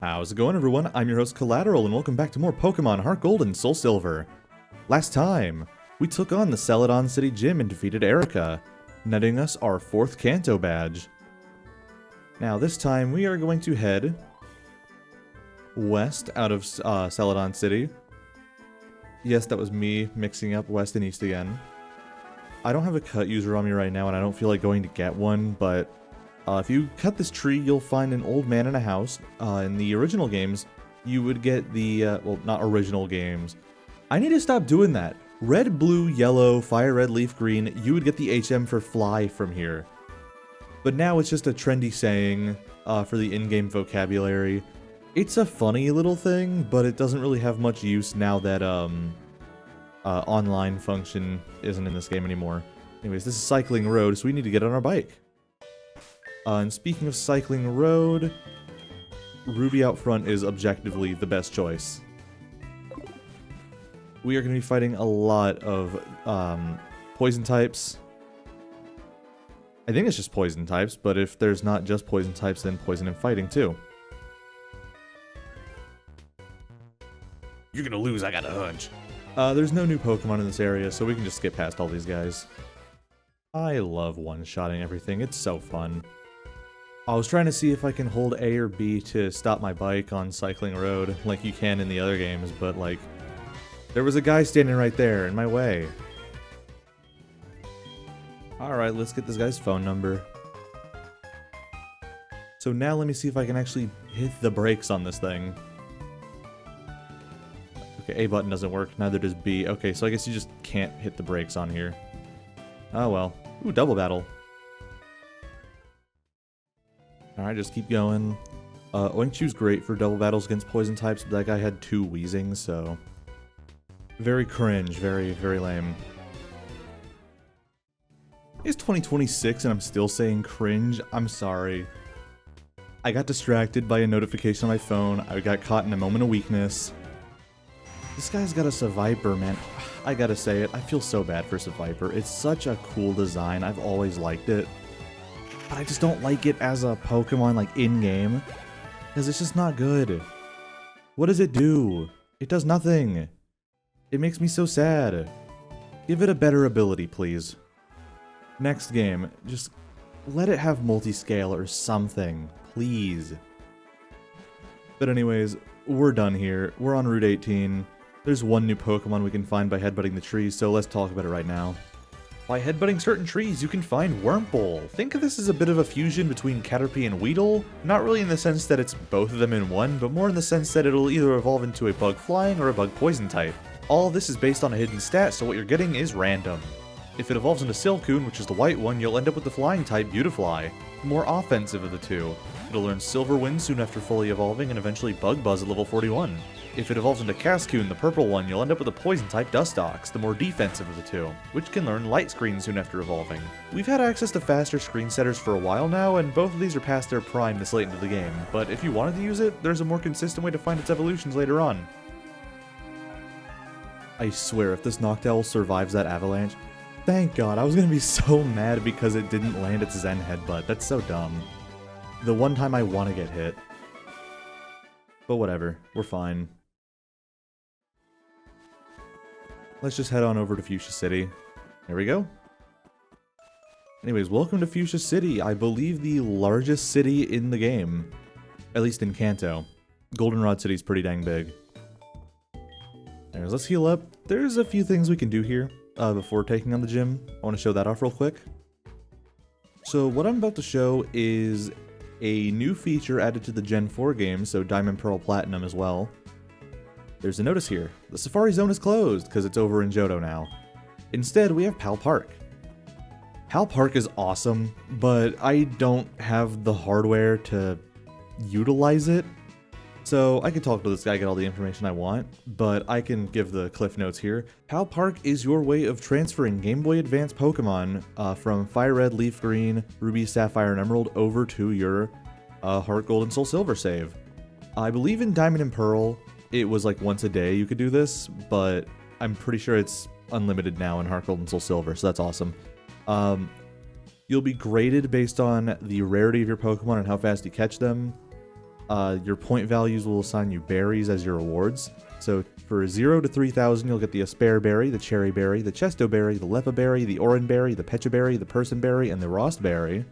How's it going, everyone? I'm your host Collateral, and welcome back to more Pokemon HeartGold and SoulSilver. Last time, we took on the Celadon City Gym and defeated Erica, netting us our 4th Kanto badge. Now this time, we are going to head west out of Celadon City. Yes, that was me mixing up west and east again. I don't have a cut user on me right now, and I don't feel like going to get one, but if you cut this tree, you'll find an old man in a house. In the original games, you would get the, well, not original games. I need to stop doing that. Red, blue, yellow, fire red, leaf green, you would get the HM for fly from here. But now it's just a trendy saying for the in-game vocabulary. It's a funny little thing, but it doesn't really have much use now that online function isn't in this game anymore. Anyways, this is Cycling Road, so we need to get on our bike. And speaking of cycling road, Ruby out front is objectively the best choice. We are going to be fighting a lot of poison types. I think it's just poison types, but if there's not just poison types, then poison and fighting too. You're going to lose, I got a hunch. There's no new Pokemon in this area, so we can just skip past all these guys. I love one-shotting everything, it's so fun. I was trying to see if I can hold A or B to stop my bike on Cycling Road, like you can in the other games, but like, there was a guy standing right there in my way. Alright, let's get this guy's phone number. So now let me see if I can actually hit the brakes on this thing. Okay, A button doesn't work, neither does B. Okay, so I guess you just can't hit the brakes on here. Oh well. Ooh, double battle. Alright, just keep going. Oinkchu's great for double battles against poison types, but that guy had 2 Weezings, so... very cringe, very, very lame. It's 2026 and I'm still saying cringe. I'm sorry. I got distracted by a notification on my phone. I got caught in a moment of weakness. This guy's got a Seviper, man. I gotta say it, I feel so bad for Seviper. It's such a cool design. I've always liked it. But I just don't like it as a Pokemon, like, in-game. Because it's just not good. What does it do? It does nothing. It makes me so sad. Give it a better ability, please. Next game, just let it have multi-scale or something, please. But anyways, we're done here. We're on Route 18. There's one new Pokemon we can find by headbutting the trees, so let's talk about it right now. By headbutting certain trees, you can find Wurmple. Think of this as a bit of a fusion between Caterpie and Weedle. Not really in the sense that it's both of them in one, but more in the sense that it'll either evolve into a bug flying or a bug poison type. All of this is based on a hidden stat, so what you're getting is random. If it evolves into Silcoon, which is the white one, you'll end up with the flying type Beautifly, the more offensive of the two. It'll learn Silver Wind soon after fully evolving, and eventually Bug Buzz at level 41. If it evolves into Cascoon, the purple one, you'll end up with a poison type Dustox, the more defensive of the two, which can learn Light Screen soon after evolving. We've had access to faster screen setters for a while now, and both of these are past their prime this late into the game, but if you wanted to use it, there's a more consistent way to find its evolutions later on. I swear, if this Noctowl survives that avalanche, thank God, I was gonna be so mad because it didn't land its Zen Headbutt. That's so dumb. The one time I want to get hit. But whatever, we're fine. Let's just head on over to Fuchsia City. There we go. Anyways, welcome to Fuchsia City. I believe the largest city in the game. At least in Kanto. Goldenrod City's pretty dang big. Anyways, let's heal up. There's a few things we can do here before taking on the gym. I want to show that off real quick. So what I'm about to show is a new feature added to the Gen 4 game, so Diamond, Pearl, Platinum as well. There's a notice here. The Safari Zone is closed because it's over in Johto now. Instead, we have Pal Park. Pal Park is awesome, but I don't have the hardware to utilize it. So I can talk to this guy, get all the information I want, but I can give the cliff notes here. Pal Park is your way of transferring Game Boy Advance Pokemon from Fire Red, Leaf Green, Ruby, Sapphire, and Emerald over to your HeartGold and SoulSilver save. I believe in Diamond and Pearl, it was like once a day you could do this, but I'm pretty sure it's unlimited now in HeartGold and SoulSilver, so that's awesome. You'll be graded based on the rarity of your Pokemon and how fast you catch them. Your point values will assign you berries as your rewards. So for 0 to 3,000, you'll get the Aspear Berry, the Cherry Berry, the Chesto Berry, the Lepa Berry, the Oran Berry, the Pecha Berry, the Person Berry, and the Rost Berry.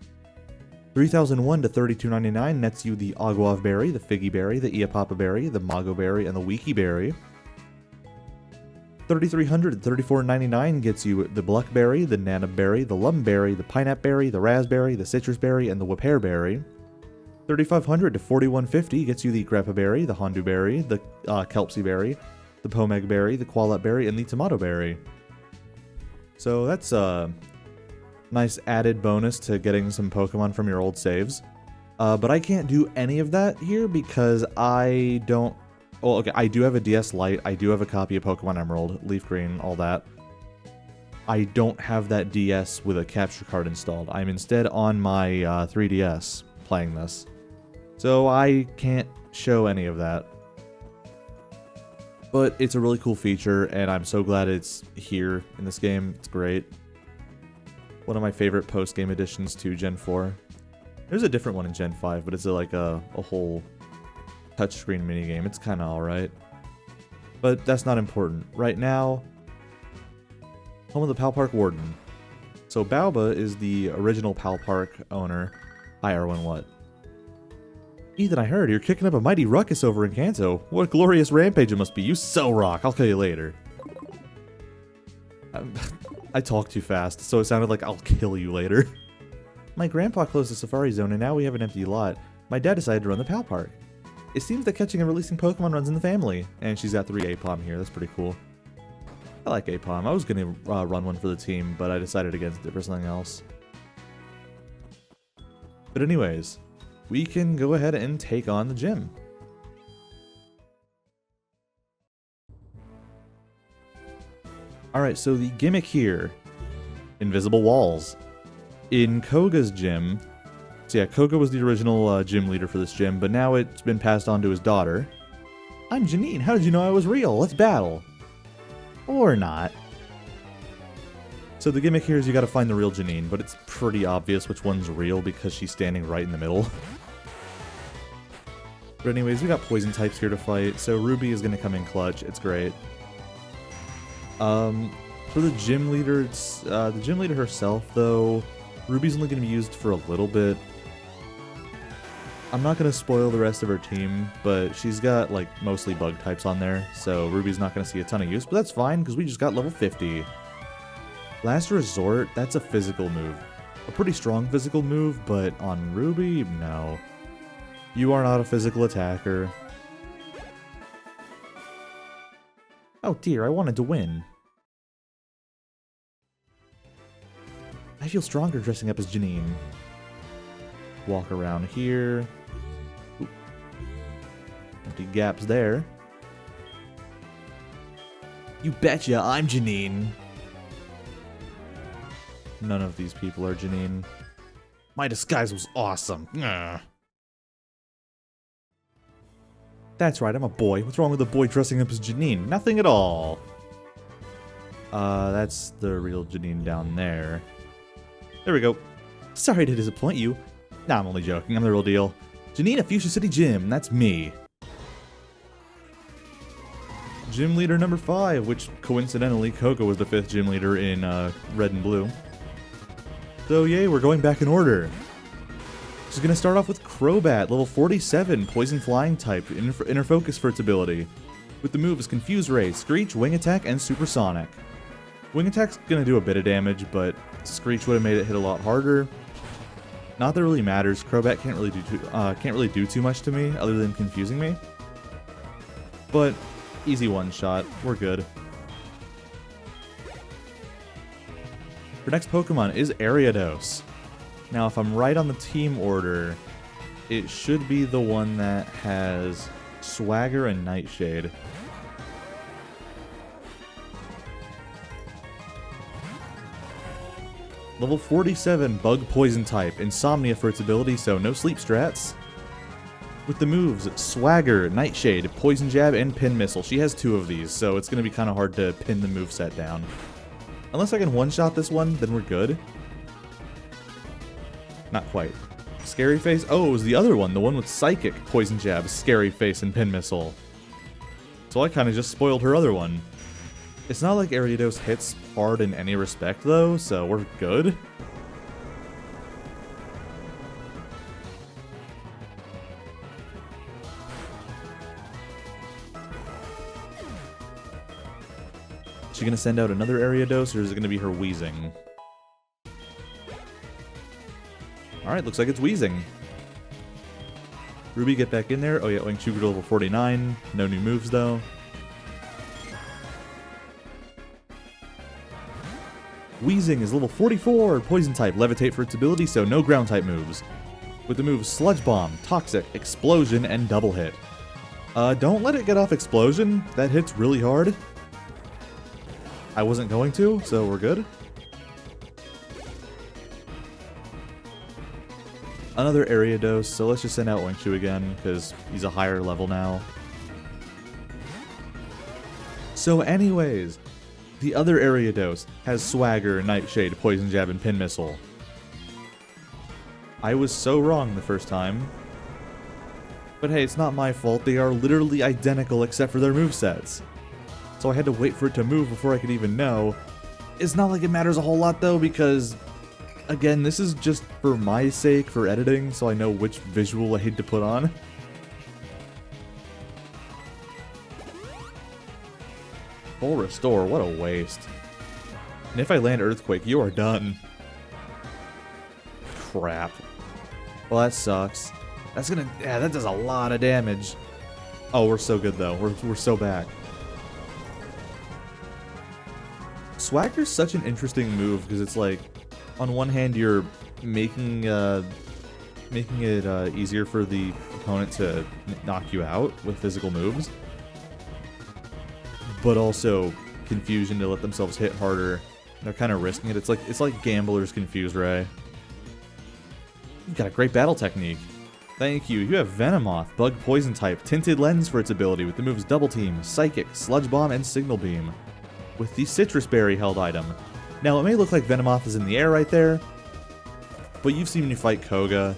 3,001 to 3,299 nets you the Aguav Berry, the Figgy Berry, the Iapapa Berry, the Mago Berry, and the Wiki Berry. 3,300 to 3,499 gets you the Bluck Berry, the Nana Berry, the Lum Berry, the Pineapple Berry, the Raspberry, the Citrus Berry, and the Whippear Berry. 3,500 to 4,150 gets you the Grappa Berry, the Hondu Berry, the Kelpsy Berry, the Pomeg Berry, the Qualat Berry, and the Tomato Berry. So that's a nice added bonus to getting some Pokemon from your old saves. But I can't do any of that here because I don't... Well, okay, I do have a DS Lite, I do have a copy of Pokemon Emerald, Leaf Green, all that. I don't have that DS with a capture card installed. I'm instead on my 3DS playing this. So I can't show any of that. But it's a really cool feature, and I'm so glad it's here in this game. It's great. One of my favorite post-game additions to Gen 4. There's a different one in Gen 5, but it's like a whole touchscreen minigame. It's kind of alright. But that's not important. Right now, home of the Pal Park Warden. So Baoba is the original Pal Park owner. Hi, Erwin, what? Ethan, I heard you're kicking up a mighty ruckus over in Kanto. What a glorious rampage it must be. You so rock. I'll kill you later. I talk too fast, so it sounded like I'll kill you later. My grandpa closed the Safari Zone, and now we have an empty lot. My dad decided to run the Pal Park. It seems that catching and releasing Pokemon runs in the family. And she's got 3 Apom here. That's pretty cool. I like Apom. I was going to run one for the team, but I decided against it for something else. But anyways, we can go ahead and take on the gym. Alright, so the gimmick here, invisible walls. In Koga's gym, so yeah, Koga was the original gym leader for this gym, but now it's been passed on to his daughter. I'm Janine, how did you know I was real? Let's battle. Or not. So the gimmick here is you gotta find the real Janine, but it's pretty obvious which one's real because she's standing right in the middle. But anyways, we got poison types here to fight, so Ruby is gonna come in clutch, it's great. For the gym leader, it's, the gym leader herself, though, Ruby's only going to be used for a little bit. I'm not going to spoil the rest of her team, but she's got, like, mostly bug types on there, so Ruby's not going to see a ton of use, but that's fine, because we just got level 50. Last Resort, that's a physical move. A pretty strong physical move, but on Ruby, no. You are not a physical attacker. Oh dear, I wanted to win. I feel stronger dressing up as Janine. Walk around here. Ooh. Empty gaps there. You betcha, I'm Janine. None of these people are Janine. My disguise was awesome. Ugh. That's right, I'm a boy. What's wrong with a boy dressing up as Janine? Nothing at all. That's the real Janine down there. There we go. Sorry to disappoint you. Nah, I'm only joking. I'm the real deal. Janine at Fuchsia City Gym. That's me. Gym leader number 5, which coincidentally, Koga was the 5th gym leader in Red and Blue. So yay, we're going back in order. She's going to start off with Crobat, level 47, Poison Flying type, Inner Focus for its ability. With the moves Confuse Ray, Screech, Wing Attack, and Supersonic. Wing Attack's going to do a bit of damage, but Screech would have made it hit a lot harder. Not that it really matters. Crobat can't really do too much to me, other than confusing me. But easy one shot. We're good. Our next Pokemon is Ariados. Now, if I'm right on the team order, it should be the one that has Swagger and Nightshade. Level 47, Bug Poison type, Insomnia for its ability, so no sleep strats. With the moves, Swagger, Nightshade, Poison Jab, and Pin Missile. She has 2 of these, so it's going to be kind of hard to pin the moveset down. Unless I can one-shot this one, then we're good. Not quite. Scary Face? Oh, it was the other one. The one with Psychic, Poison Jab, Scary Face, and Pin Missile. So I kind of just spoiled her other one. It's not like Ariados hits hard in any respect, though, so we're good. Is she gonna send out another Ariados, or is it gonna be her Wheezing? Alright, looks like it's Wheezing. Ruby, get back in there. Oh yeah, Wing Chugger to level 49. No new moves, though. Wheezing is level 44, Poison type, Levitate for its ability, so no ground type moves. With the moves Sludge Bomb, Toxic, Explosion, and Double Hit. Don't let it get off Explosion. That hits really hard. I wasn't going to, so we're good. Another Ariados, so let's just send out Wingchu again, because he's a higher level now. So anyways, the other Ariados has Swagger, Nightshade, Poison Jab, and Pin Missile. I was so wrong the first time. But hey, it's not my fault, they are literally identical except for their movesets. So I had to wait for it to move before I could even know. It's not like it matters a whole lot though, because again, this is just for my sake, for editing, so I know which visual I hate to put on. Full restore, what a waste. And if I land Earthquake, you are done. Crap. Well, that sucks. That's gonna, yeah, that does a lot of damage. Oh, we're so good though. We're so back. Swagger's such an interesting move because it's like, on one hand, you're making it easier for the opponent to knock you out with physical moves, but also confusion to let themselves hit harder. They're kind of risking it. It's like Gambler's Confuse Ray. You've got a great battle technique. Thank you. You have Venomoth, Bug Poison type, Tinted Lens for its ability with the moves Double Team, Psychic, Sludge Bomb, and Signal Beam. With the Citrus Berry held item. Now, it may look like Venomoth is in the air right there, but you've seen me fight Koga.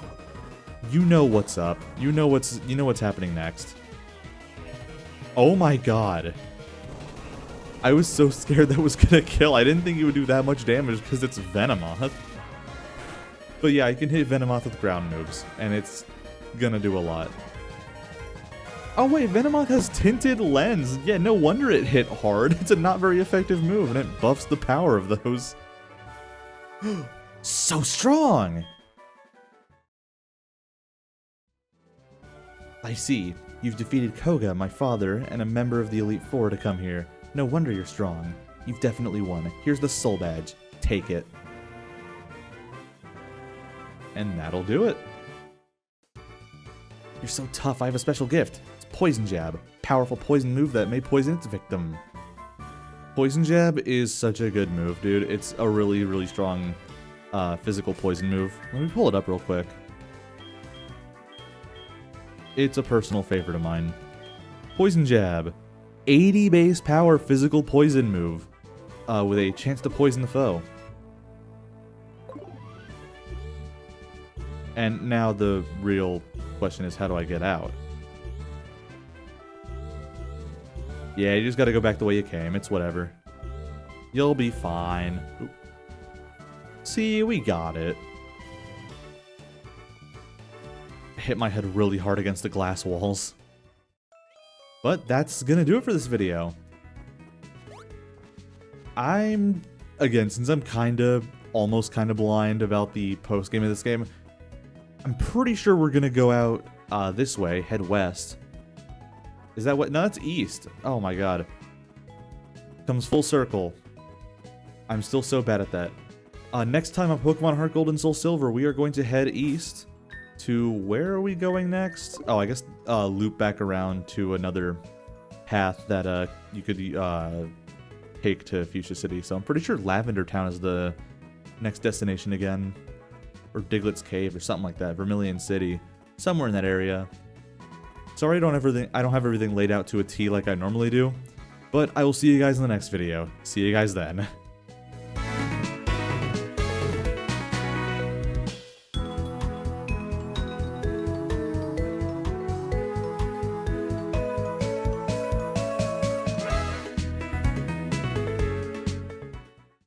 You know what's up. You know what's happening next. Oh my god. I was so scared that was gonna kill. I didn't think it would do that much damage because it's Venomoth. But yeah, you can hit Venomoth with ground moves, and it's gonna do a lot. Oh wait, Venomoth has Tinted Lens. Yeah, no wonder it hit hard. It's a not very effective move, and it buffs the power of those. So strong! I see. You've defeated Koga, my father, and a member of the Elite Four to come here. No wonder you're strong. You've definitely won. Here's the Soul Badge. Take it. And that'll do it. You're so tough, I have a special gift. It's Poison Jab. Powerful poison move that may poison its victim. Poison Jab is such a good move, dude. It's a really, really strong physical poison move. Let me pull it up real quick. It's a personal favorite of mine. Poison Jab. 80 base power physical poison move. With a chance to poison the foe. And now the real question is, how do I get out? Yeah, you just gotta go back the way you came. It's whatever. You'll be fine. Oop. See, we got it. I hit my head really hard against the glass walls. But that's gonna do it for this video. Again, since I'm almost kinda blind about the post-game of this game, I'm pretty sure we're gonna go out this way, head west. Is that what? No, that's east. Oh my god. Comes full circle. I'm still so bad at that. Next time on Pokemon HeartGold and SoulSilver, we are going to head east to, where are we going next? Oh, I guess loop back around to another path that you could take to Fuchsia City. So I'm pretty sure Lavender Town is the next destination again. Or Diglett's Cave or something like that. Vermilion City. Somewhere in that area. Sorry I don't have everything laid out to a T like I normally do. But I will see you guys in the next video. See you guys then.